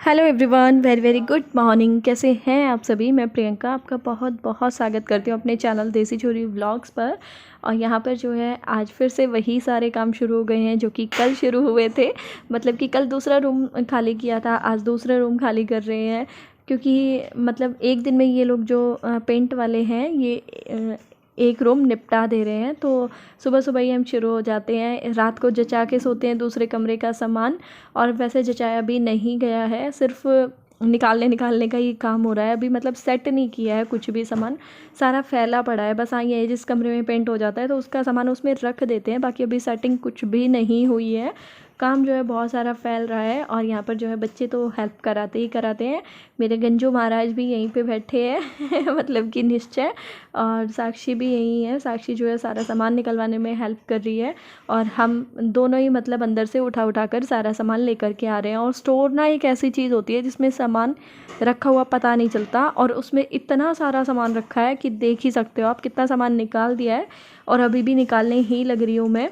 Hello everyone, very very good morning. कैसे हैं आप सभी। मैं प्रियंका आपका बहुत बहुत स्वागत करती हूँ अपने चैनल देसी छोरी व्लॉग्स पर। और यहाँ पर जो है आज फिर से वही सारे काम शुरू हो गए हैं जो कि कल शुरू हुए थे। मतलब कि कल दूसरा रूम खाली किया था, आज दूसरा रूम खाली कर रहे हैं। क्योंकि मतलब एक दिन में ये लोग जो पेंट वाले हैं ये एक रूम निपटा दे रहे हैं। तो सुबह सुबह ही हम शुरू हो जाते हैं, रात को जचा के सोते हैं दूसरे कमरे का सामान। और वैसे जचाया भी नहीं गया है, सिर्फ निकालने का ही काम हो रहा है अभी। मतलब सेट नहीं किया है कुछ भी सामान, सारा फैला पड़ा है। बस हाँ ये है, जिस कमरे में पेंट हो जाता है तो उसका सामान उसमें रख देते हैं, बाकी अभी सेटिंग कुछ भी नहीं हुई है। काम जो है बहुत सारा फैल रहा है। और यहाँ पर जो है बच्चे तो हेल्प कराते ही कराते हैं। मेरे गंजू महाराज भी यहीं पे बैठे हैं मतलब कि निश्चय। और साक्षी भी यहीं है। साक्षी जो है सारा सामान निकलवाने में हेल्प कर रही है। और हम दोनों ही मतलब अंदर से उठा उठा कर सारा सामान लेकर के आ रहे हैं। और स्टोर ना एक ऐसी चीज़ होती है जिसमें सामान रखा हुआ पता नहीं चलता। और उसमें इतना सारा सामान रखा है कि देख ही सकते हो आप कितना सामान निकाल दिया है। और अभी भी निकालने ही लग रही हूँ मैं,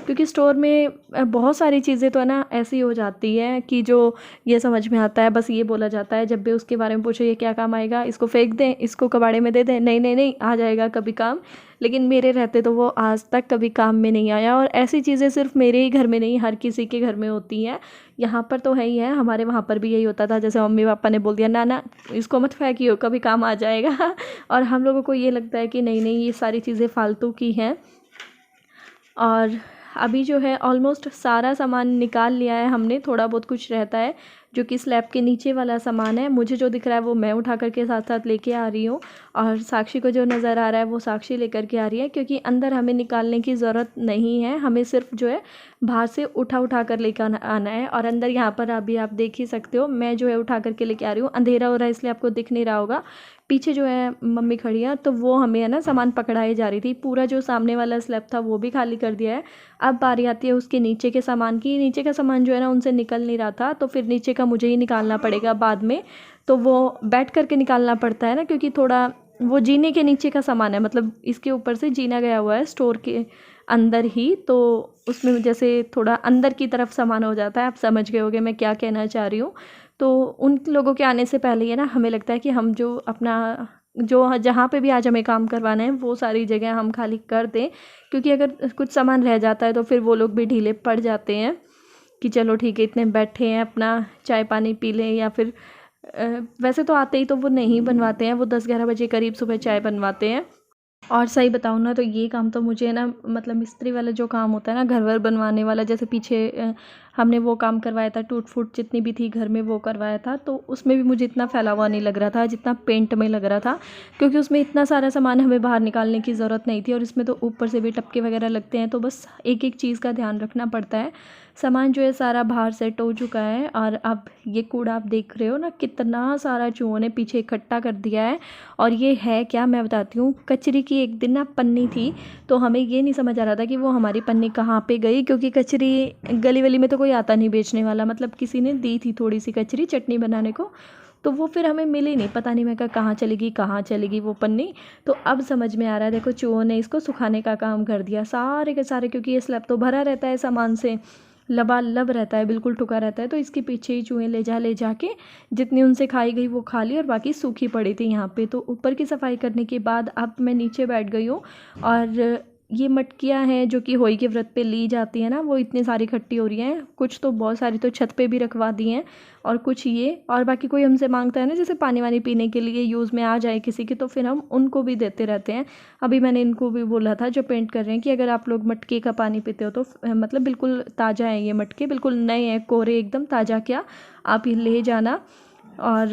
क्योंकि स्टोर में बहुत सारी चीज़ें तो है ना ऐसी हो जाती हैं कि जो ये समझ में आता है, बस ये बोला जाता है जब भी उसके बारे में पूछो ये क्या काम आएगा, इसको फेंक दें, इसको कबाड़े में दे दें, नहीं नहीं नहीं आ जाएगा कभी काम। लेकिन मेरे रहते तो वो आज तक कभी काम में नहीं आया। और ऐसी चीज़ें सिर्फ मेरे ही घर में नहीं, हर किसी के घर में होती हैं। यहाँ पर तो है ही है, हमारे वहाँ पर भी यही होता था। जैसे मम्मी पापा ने बोल दिया ना ना इसको मत फेंकियो, कभी काम आ जाएगा और हम लोगों को ये लगता है कि नहीं नहीं ये सारी चीज़ें फालतू की हैं। और अभी जो है ऑलमोस्ट सारा सामान निकाल लिया है हमने। थोड़ा बहुत कुछ रहता है जो कि स्लैब के नीचे वाला सामान है। मुझे जो दिख रहा है वो मैं उठा करके साथ साथ लेके आ रही हूँ। और साक्षी को जो नज़र आ रहा है वो साक्षी लेकर के आ रही है, क्योंकि अंदर हमें निकालने की ज़रूरत नहीं है। हमें सिर्फ जो है बाहर से उठा उठा कर लेकर आना है। और अंदर यहाँ पर अभी आप देख ही सकते हो, मैं जो है उठा करके लेके आ रही हूँ। अंधेरा हो रहा है इसलिए आपको दिख नहीं रहा होगा। पीछे जो है मम्मी खड़ी है, तो वो हमें है ना सामान पकड़ाई जा रही थी। पूरा जो सामने वाला स्लैब था वो भी खाली कर दिया है। अब बारी आती है उसके नीचे के सामान की। नीचे का सामान जो है ना उनसे निकल नहीं रहा था, तो फिर नीचे का मुझे ही निकालना पड़ेगा बाद में। तो वो बैठ करके निकालना पड़ता है ना, क्योंकि थोड़ा वो जीने के नीचे का सामान है। मतलब इसके ऊपर से जीना गया हुआ है स्टोर के अंदर ही, तो उसमें जैसे थोड़ा अंदर की तरफ सामान हो जाता है। आप समझ गए होगे मैं क्या कहना चाह रही हूँ। तो उन लोगों के आने से पहले ही ना हमें लगता है कि हम जो अपना जो जहाँ पे भी आज हमें काम करवाना है वो सारी जगह हम खाली कर दें। क्योंकि अगर कुछ सामान रह जाता है तो फिर वो लोग भी ढीले पड़ जाते हैं कि चलो ठीक है इतने बैठे हैं अपना चाय पानी पी लें। या फिर वैसे तो आते ही तो वो नहीं बनवाते हैं, वो 10-11 बजे करीब सुबह चाय बनवाते हैं। और सही बताऊँ ना तो ये काम तो मुझे ना मतलब मिस्त्री वाला जो काम होता है ना, घर वर बनवाने वाला, जैसे पीछे हमने वो काम करवाया था, टूट फूट जितनी भी थी घर में वो करवाया था, तो उसमें भी मुझे इतना फैला हुआ नहीं लग रहा था जितना पेंट में लग रहा था। क्योंकि उसमें इतना सारा सामान हमें बाहर निकालने की ज़रूरत नहीं थी। और इसमें तो ऊपर से भी टपके वगैरह लगते हैं, तो बस एक एक चीज़ का ध्यान रखना पड़ता है। सामान जो है सारा बाहर सेट हो चुका है। और अब ये कूड़ा आप देख रहे हो ना, कितना सारा चूहों ने पीछे इकट्ठा कर दिया है। और ये है क्या, मैं बताती हूँ। कचरी की एक दिन ना पन्नी थी, तो हमें ये नहीं समझ आ रहा था कि वो हमारी पन्नी कहाँ पे गई। क्योंकि कचरी गली वली में तो कोई आता नहीं बेचने वाला, मतलब किसी ने दी थी थोड़ी सी कचरी चटनी बनाने को, तो वो फिर हमें मिली नहीं। पता नहीं मैं कहाँ चली गई वो पन्नी। तो अब समझ में आ रहा है, देखो चूहों ने इसको सुखाने का काम कर दिया सारे के सारे। क्योंकि ये स्लैब तो भरा रहता है सामान से, लबालब रहता है, बिल्कुल ठुका रहता है। तो इसके पीछे ही चूहे ले जा के जितनी उनसे खाई गई वो खा ली, और बाकी सूखी पड़ी थी यहाँ पे। तो ऊपर की सफाई करने के बाद अब मैं नीचे बैठ गई हूँ। और ये मटकियाँ हैं जो कि होई के व्रत पे ली जाती हैं ना, वो इतनी सारी इकट्ठी हो रही हैं। कुछ तो बहुत सारी तो छत पे भी रखवा दी हैं, और कुछ ये। और बाकी कोई हमसे मांगता है ना, जैसे पानी वानी पीने के लिए यूज़ में आ जाए किसी की, तो फिर हम उनको भी देते रहते हैं। अभी मैंने इनको भी बोला था जो पेंट कर रहे हैं कि अगर आप लोग मटके का पानी पीते हो तो मतलब बिल्कुल ताज़ा है ये मटके, बिल्कुल नए हैं, कोरे एकदम ताज़ा, क्या आप ये ले जाना। और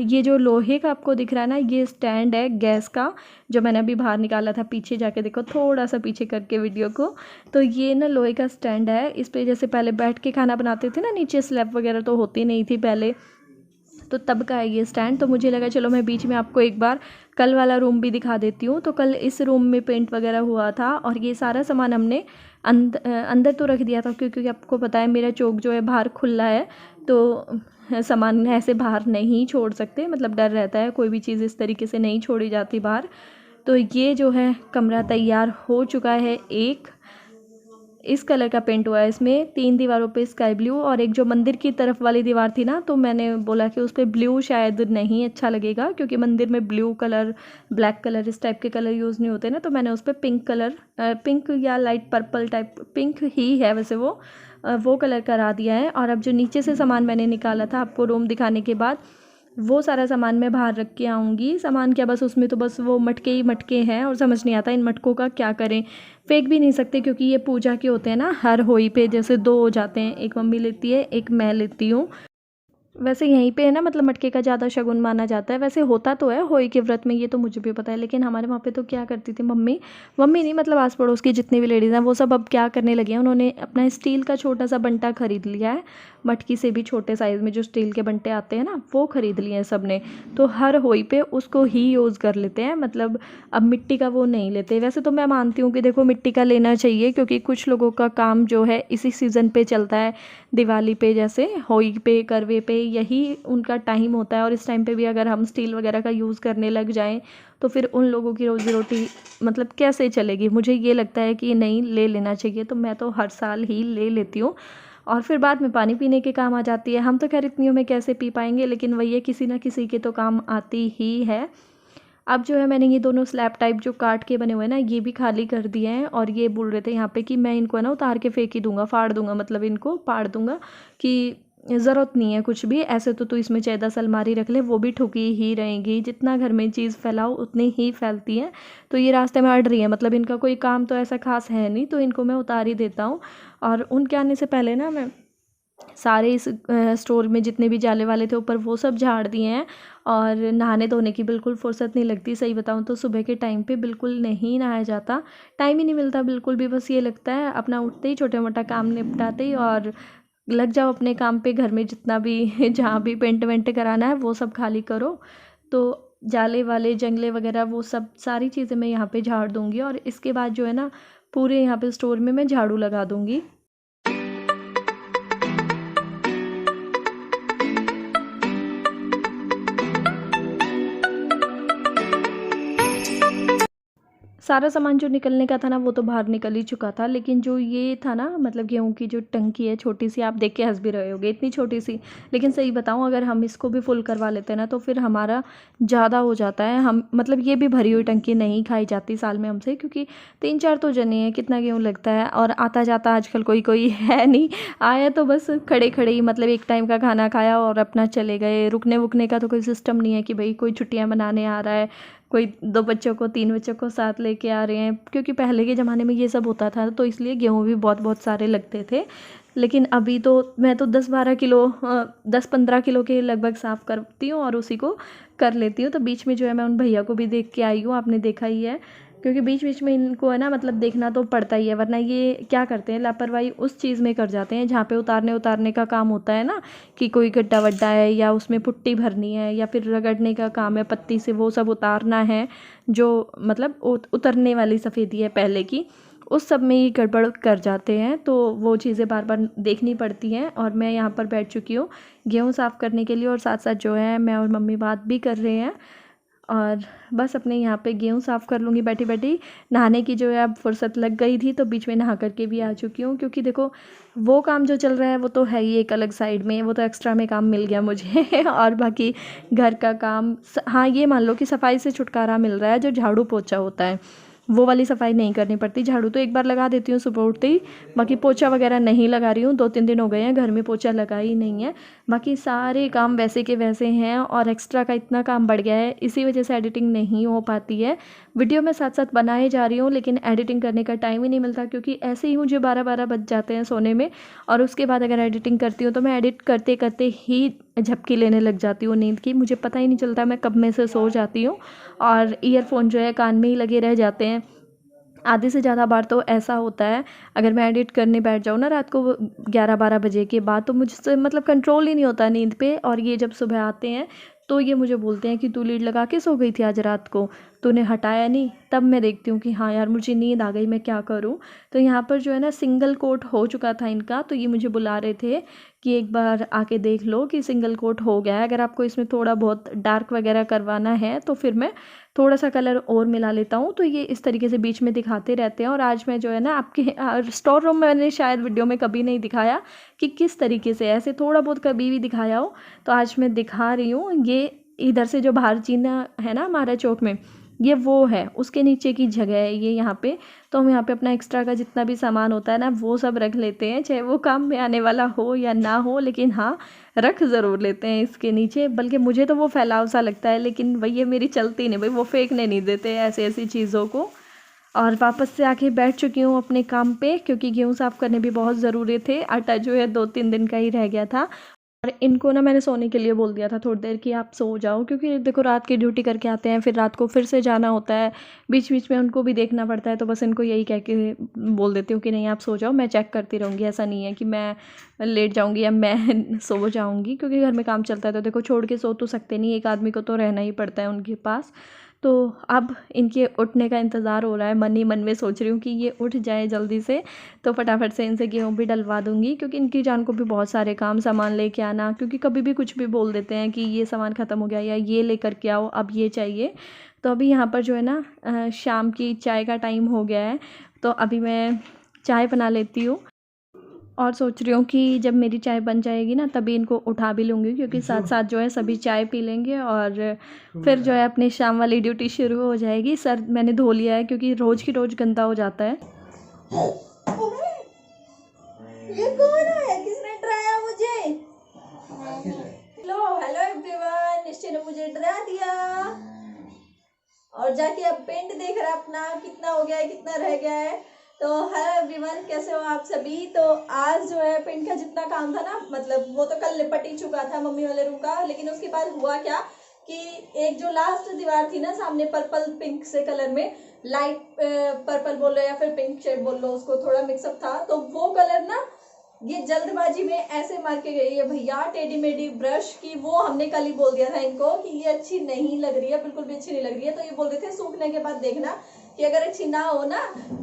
ये जो लोहे का आपको दिख रहा है ना, ये स्टैंड है गैस का, जो मैंने अभी बाहर निकाला था। पीछे जाके देखो, थोड़ा सा पीछे करके वीडियो को, तो ये ना लोहे का स्टैंड है। इस पे जैसे पहले बैठ के खाना बनाते थे ना, नीचे स्लैब वगैरह तो होती नहीं थी पहले, तो तब का है ये स्टैंड। तो मुझे लगा चलो मैं बीच में आपको एक बार कल वाला रूम भी दिखा देती हूँ। तो कल इस रूम में पेंट वगैरह हुआ था, और ये सारा सामान हमने अंदर तो रख दिया था, क्योंकि आपको पता है मेरा चौक जो है बाहर खुला है, तो सामान ऐसे बाहर नहीं छोड़ सकते। मतलब डर रहता है, कोई भी चीज़ इस तरीके से नहीं छोड़ी जाती बाहर। तो ये जो है कमरा तैयार हो चुका है। इस कलर का पेंट हुआ है इसमें। 3 दीवारों पे स्काई ब्लू, और एक जो मंदिर की तरफ वाली दीवार थी ना, तो मैंने बोला कि उस पर ब्लू शायद नहीं अच्छा लगेगा, क्योंकि मंदिर में ब्लू कलर, ब्लैक कलर, इस टाइप के कलर यूज़ नहीं होते ना। तो मैंने उस पर पिंक कलर, पिंक या लाइट पर्पल टाइप, पिंक ही है वैसे वो कलर करा दिया है। और अब जो नीचे से सामान मैंने निकाला था आपको रूम दिखाने के बाद, वो सारा सामान मैं बाहर रख के आऊँगी। सामान क्या, बस उसमें तो बस वो मटके ही मटके हैं, और समझ नहीं आता इन मटकों का क्या करें। फेंक भी नहीं सकते, क्योंकि ये पूजा के होते हैं ना, हर होई पे जैसे 2 हो जाते हैं, एक मम्मी लेती है, एक मैं लेती हूँ। वैसे यहीं पे है ना, मतलब मटके का ज़्यादा शगुन माना जाता है। वैसे होता तो है होली के व्रत में, ये तो मुझे भी पता है, लेकिन हमारे वहाँ पे तो क्या करती थी मम्मी, मम्मी नहीं मतलब आस पड़ोस की जितनी भी लेडीज़ हैं, वो सब अब क्या करने लगे हैं, उन्होंने अपना स्टील का छोटा सा बंटा खरीद लिया है। मटकी से भी छोटे साइज़ में जो स्टील के बंटे आते हैं ना, वो खरीद लिए हैं सब ने। तो हर होली पे उसको ही यूज़ कर लेते हैं, मतलब अब मिट्टी का वो नहीं लेते। वैसे तो मैं मानती हूँ कि देखो मिट्टी का लेना चाहिए, क्योंकि कुछ लोगों का काम जो है इसी सीज़न पे चलता है, दिवाली पे, जैसे होली पे, करवे पे, यही उनका टाइम होता है। और इस टाइम पे भी अगर हम स्टील वगैरह का यूज़ करने लग जाएं, तो फिर उन लोगों की रोज़ी रोटी मतलब कैसे चलेगी। मुझे ये लगता है कि नहीं, ले लेना चाहिए, तो मैं तो हर साल ही ले लेती हूँ। और फिर बाद में पानी पीने के काम आ जाती है। हम तो खैर इतनियों में कैसे पी पाएंगे, लेकिन वही है, किसी ना किसी के तो काम आती ही है। अब जो है मैंने ये दोनों स्लैब टाइप जो काट के बने हुए हैं ना, ये भी खाली कर दिए हैं। और ये बोल रहे थे यहाँ पे कि मैं इनको है ना उतार के फेंक ही दूंगा, फाड़ दूंगा, मतलब इनको पाड़ दूंगा, कि ज़रूरत नहीं है कुछ भी। ऐसे तो तू इसमें चाहे 10 अलमारी रख ले, वो भी ठुकी ही रहेंगी। जितना घर में चीज़ फैलाओ उतनी ही फैलती हैं। तो ये रास्ते में अड़ रही है, मतलब इनका कोई काम तो ऐसा खास है नहीं, तो इनको मैं उतार ही देता हूँ। और उनके आने से पहले ना मैं सारे इस स्टोर में जितने भी जाले वाले थे ऊपर, वो सब झाड़ दिए हैं। और नहाने धोने की बिल्कुल फुर्सत नहीं लगती, सही बताऊँ तो सुबह के टाइम पे बिल्कुल नहीं नहाया जाता, टाइम ही नहीं मिलता बिल्कुल भी। बस ये लगता है अपना उठते ही छोटा मोटा काम निपटाते ही और लग जाओ अपने काम पे। घर में जितना भी जहाँ भी पेंट वेंट कराना है वो सब खाली करो। तो जाले वाले जंगले वगैरह वो सब सारी चीज़ें मैं यहाँ पे झाड़ दूँगी, और इसके बाद जो है ना पूरे यहाँ पे स्टोर में मैं झाड़ू लगा दूँगी। सारा सामान जो निकलने का था ना, वो तो बाहर निकल ही चुका था, लेकिन जो ये था ना, मतलब गेहूँ की जो टंकी है छोटी सी, आप देख के हंस भी रहे होगे, इतनी छोटी सी, लेकिन सही बताऊँ अगर हम इसको भी फुल करवा लेते हैं ना, तो फिर हमारा ज़्यादा हो जाता है। हम मतलब ये भी भरी हुई टंकी नहीं खाई जाती साल में हमसे, क्योंकि 3-4 तो जने हैं, कितना गेहूँ लगता है। और आता जाता आजकल कोई कोई है नहीं, आया तो बस खड़े खड़े ही, मतलब एक टाइम का खाना खाया और अपना चले गए। रुकने वुकने का तो कोई सिस्टम नहीं है कि भाई कोई छुट्टियाँ मनाने आ रहा है, कोई 2 बच्चों को 3 बच्चों को साथ लेके आ रहे हैं, क्योंकि पहले के ज़माने में ये सब होता था, तो इसलिए गेहूँ भी बहुत बहुत सारे लगते थे। लेकिन अभी तो मैं तो 10-12 किलो 10-15 किलो के लगभग साफ़ करती हूँ और उसी को कर लेती हूँ। तो बीच में जो है मैं उन भैया को भी देख के आई हूँ, आपने देखा ही है, क्योंकि बीच बीच में इनको है ना, मतलब देखना तो पड़ता ही है, वरना ये क्या करते हैं, लापरवाही उस चीज़ में कर जाते हैं जहाँ पे उतारने का काम होता है ना, कि कोई गड्ढा वड्ढा है या उसमें पुट्टी भरनी है या फिर रगड़ने का काम है पत्ती से, वो सब उतारना है, जो मतलब उतरने वाली सफ़ेदी है पहले की, उस सब में ये गड़बड़ कर जाते हैं। तो वो चीज़ें बार बार देखनी पड़ती हैं। और मैं यहाँ पर बैठ चुकी हूँ गेहूँ साफ़ करने के लिए, और साथ साथ जो है मैं और मम्मी बात भी कर रहे हैं। और बस अपने यहाँ पे गेहूँ साफ़ कर लूँगी बैठी बैठी। नहाने की जो है अब फुर्सत लग गई थी, तो बीच में नहा करके भी आ चुकी हूँ, क्योंकि देखो वो काम जो चल रहा है वो तो है ही एक अलग साइड में, वो तो एक्स्ट्रा में काम मिल गया मुझे और बाकी घर का काम, हाँ ये मान लो कि सफाई से छुटकारा मिल रहा है। जो झाड़ू पोछा होता है वो वाली सफाई नहीं करनी पड़ती। झाड़ू तो एक बार लगा देती हूँ सुबह उठते ही, बाकी पोछा वगैरह नहीं लगा रही हूँ। 2-3 दिन हो गए हैं घर में पोछा लगा ही नहीं है। बाकी सारे काम वैसे के वैसे हैं, और एक्स्ट्रा का इतना काम बढ़ गया है, इसी वजह से एडिटिंग नहीं हो पाती है। वीडियो में साथ साथ बनाए जा रही हूँ, लेकिन एडिटिंग करने का टाइम ही नहीं मिलता, क्योंकि ऐसे ही मुझे 12-12 बज जाते हैं सोने में। और उसके बाद अगर एडिटिंग करती हूँ तो मैं एडिट करते करते ही झपकी लेने लग जाती हूँ नींद की, मुझे पता ही नहीं चलता मैं कब में से सो जाती हूँ। और ईयरफोन जो है कान में ही लगे रह जाते हैं। आधे से ज़्यादा बार तो ऐसा होता है, अगर मैं एडिट करने बैठ जाऊँ ना रात को 11-12 बजे के बाद, तो मुझसे मतलब कंट्रोल ही नहीं होता नींद पे। और ये जब सुबह आते हैं तो ये मुझे बोलते हैं कि तू लीड लगा के सो गई थी आज रात को, तूने हटाया नहीं। तब मैं देखती हूँ कि हाँ यार मुझे नींद आ गई, मैं क्या करूँ। तो यहाँ पर जो है ना सिंगल कोट हो चुका था इनका, तो ये मुझे बुला रहे थे कि एक बार आके देख लो कि सिंगल कोट हो गया है। अगर आपको इसमें थोड़ा बहुत डार्क वगैरह करवाना है तो फिर मैं थोड़ा सा कलर और मिला लेता हूँ। तो ये इस तरीके से बीच में दिखाते रहते हैं। और आज मैं जो है ना आपके स्टोर रूम में मैंने शायद वीडियो में कभी नहीं दिखाया कि किस तरीके से, ऐसे थोड़ा बहुत कभी भी दिखाया हो, तो आज मैं दिखा रही हूँ। ये इधर से जो बाहर जीना है ना हमारा चौक में, ये वो है, उसके नीचे की जगह है ये यहाँ पे। तो हम यहाँ पे अपना एक्स्ट्रा का जितना भी सामान होता है ना वो सब रख लेते हैं, चाहे वो काम में आने वाला हो या ना हो, लेकिन हाँ रख ज़रूर लेते हैं इसके नीचे। बल्कि मुझे तो वो फैलाव सा लगता है, लेकिन भैया मेरी चलती नहीं भाई, वो फेंकने नहीं देते ऐसी ऐसी चीज़ों को। और वापस से आके बैठ चुकी हूँ अपने काम पे, क्योंकि गेहूँ साफ़ करने भी बहुत ज़रूरी थे। आटा जो है 2-3 दिन का ही रह गया था। और इनको ना मैंने सोने के लिए बोल दिया था थोड़ी देर कि आप सो जाओ, क्योंकि देखो रात की ड्यूटी करके आते हैं, फिर रात को फिर से जाना होता है, बीच बीच में उनको भी देखना पड़ता है। तो बस इनको यही कह के बोल देती हूँ कि नहीं आप सो जाओ, मैं चेक करती रहूँगी। ऐसा नहीं है कि मैं लेट जाऊँगी या मैं सो जाऊँगी, क्योंकि घर में काम चलता है तो देखो छोड़ के सो तो सकते नहीं, एक आदमी को तो रहना ही पड़ता है उनके पास। तो अब इनके उठने का इंतज़ार हो रहा है, मन ही मन में सोच रही हूँ कि ये उठ जाए जल्दी से, तो फटाफट से इनसे गेहूँ भी डलवा दूँगी। क्योंकि इनकी जान को भी बहुत सारे काम, सामान लेके आना, क्योंकि कभी भी कुछ भी बोल देते हैं कि ये सामान ख़त्म हो गया या ये लेकर के आओ, अब ये चाहिए। तो अभी यहाँ पर जो है ना शाम की चाय का टाइम हो गया है, तो अभी मैं चाय बना लेती हूँ। और सोच रही हूँ कि जब मेरी चाय बन जाएगी ना तभी इनको उठा भी लूँगी, क्योंकि साथ साथ जो है सभी चाय पी लेंगे और फिर जो है अपनी शाम वाली ड्यूटी शुरू हो जाएगी। सर मैंने धो लिया है, क्योंकि रोज़ की रोज़ गंदा हो जाता है। ये कौन है? किसने डराया मुझे? हेलो एवरीवन, निश्चय ने मुझे डरा दिया। और जाके अब पेंट देख रहा अपना कितना हो गया है, कितना रह गया है। तो हेलो एवरीवन, कैसे हो आप सभी। तो आज जो है पेंट का जितना काम था ना, मतलब वो तो कल निपट ही चुका था मम्मी वाले रूम का। लेकिन उसके बाद हुआ क्या कि एक जो लास्ट दीवार थी ना सामने, पर्पल पिंक से कलर में, लाइट पर्पल बोल लो या फिर पिंक शेड बोल लो, उसको थोड़ा मिक्सअप था। तो वो कलर ना ये जल्दबाजी में ऐसे मार के गई है भैया टेढ़ी मेढ़ी ब्रश की। वो हमने कल ही बोल दिया था इनको कि ये अच्छी नहीं लग रही है, बिल्कुल भी अच्छी नहीं लग रही है। तो ये बोल रहे थे सूखने के बाद देखना कि अगर अच्छी ना हो ना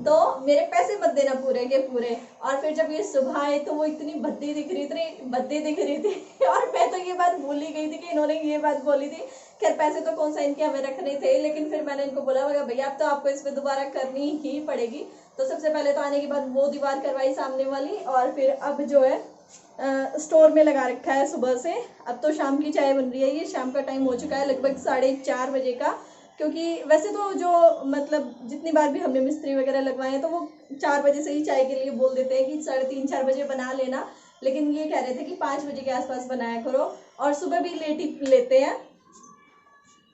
तो मेरे पैसे मत देना पूरे के पूरे। और फिर जब ये सुबह आए तो वो इतनी भद्दी दिख रही थी और मैं तो ये बात भूल ही गई थी कि इन्होंने ये बात बोली थी। खैर पैसे तो कौन सा इनके हमें रखने थे, लेकिन फिर मैंने इनको बोला भैया अब तो आपको इसमें दोबारा करनी ही पड़ेगी। तो सबसे पहले तो आने के बाद वो दीवार करवाई सामने वाली, और फिर अब जो है स्टोर में लगा रखा है सुबह से। अब तो शाम की चाय बन रही है, ये शाम का टाइम हो चुका है लगभग 4:30 बजे का। क्योंकि वैसे तो जो मतलब जितनी बार भी हमने मिस्त्री वगैरह लगवाए हैं तो वो 4 बजे से ही चाय के लिए बोल देते हैं कि 3:30-4 बजे बना लेना। लेकिन ये कह रहे थे कि 5 बजे के आसपास बनाया करो, और सुबह भी लेट ही लेते हैं।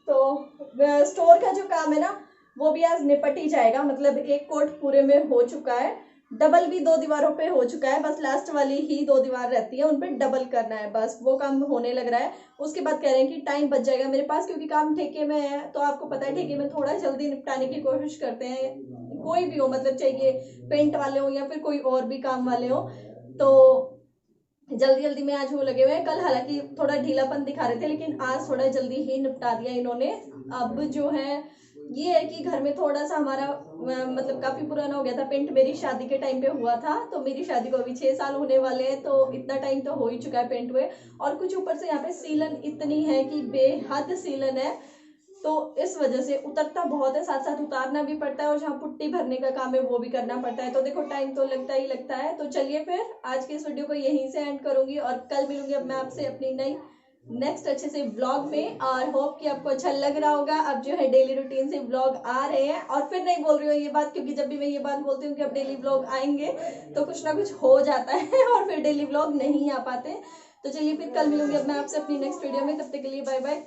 तो स्टोर का जो काम है ना वो भी आज निपट ही जाएगा। मतलब एक कोट पूरे में हो चुका है, डबल भी 2 दीवारों पे हो चुका है, बस लास्ट वाली ही 2 दीवार रहती है, उन पे डबल करना है, बस वो काम होने लग रहा है। उसके बाद कह रहे हैं कि टाइम बच जाएगा मेरे पास, क्योंकि काम ठेके में है। तो आपको पता है ठेके में थोड़ा जल्दी निपटाने की कोशिश करते हैं, कोई भी हो, मतलब चाहिए पेंट वाले हो या फिर कोई और भी काम वाले हो। तो जल्दी जल्दी में आज वो लगे हुए हैं। कल हालांकि थोड़ा ढीलापन दिखा रहे थे, लेकिन आज थोड़ा जल्दी ही निपटा दिया इन्होंने। अब जो है ये है कि घर में थोड़ा सा हमारा मतलब काफी पुराना हो गया था। पेंट मेरी शादी के टाइम पे हुआ था, तो मेरी शादी को अभी 6 साल होने वाले हैं, तो इतना टाइम तो हो ही चुका है पेंट हुए। और कुछ ऊपर से यहाँ पे सीलन इतनी है कि बेहद सीलन है, तो इस वजह से उतरता बहुत है, साथ साथ उतारना भी पड़ता है, और जहाँ पुट्टी भरने का काम है वो भी करना पड़ता है। तो देखो टाइम तो लगता ही लगता है। तो चलिए फिर आज के इस वीडियो को यहीं से एंड करूंगी, और कल मिलूंगी अब मैं आपसे अपनी नई नेक्स्ट अच्छे से व्लॉग में। और होप कि आपको अच्छा लग रहा होगा। अब जो है डेली रूटीन से व्लॉग आ रहे हैं, और फिर नहीं बोल रही हूँ ये बात, क्योंकि जब भी मैं ये बात बोलती हूँ कि अब डेली व्लॉग आएंगे तो कुछ ना कुछ हो जाता है और फिर डेली व्लॉग नहीं आ पाते। तो चलिए फिर कल मिलूंगी अब मैं आपसे अपनी नेक्स्ट वीडियो में, तब तक के लिए बाय बाय।